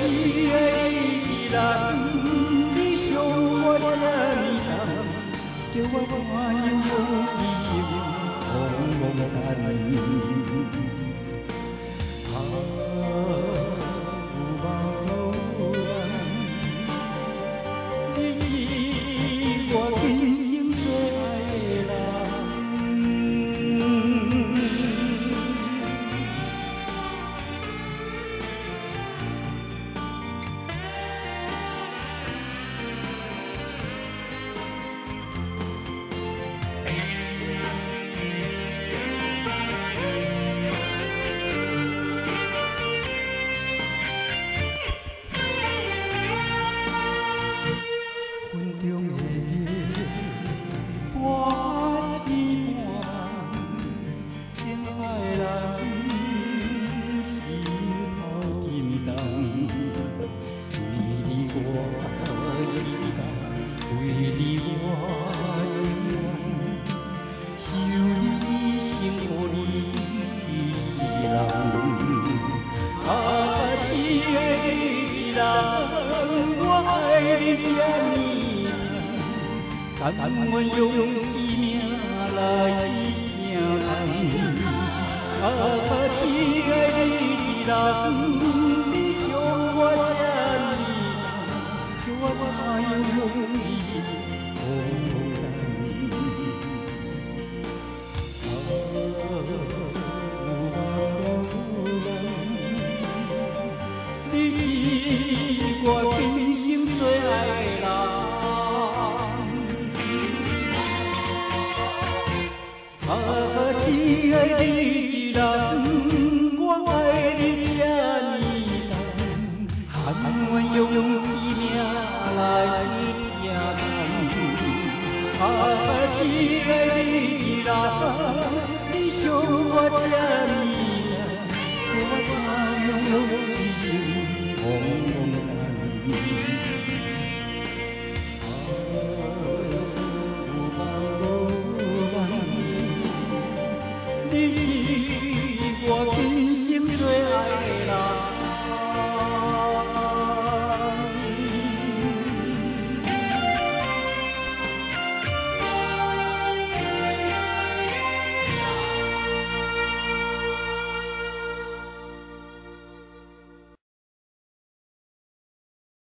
一个一人，你伤我这呢重，叫我看忧忧悲心茫茫等。你是我今生最爱的云中的月，半痴半，天海人心头沉重。为你我时间，为你我情愿，受你生予你一人。一个人，我爱你这呢重，甘愿用生命来听从。一个人，你伤我这呢重，叫我看忧忧悲心茫茫你是我今生最爱的人，一个你一人，我爱你这呢重，甘愿用生命来听从。一个你一人，你伤我这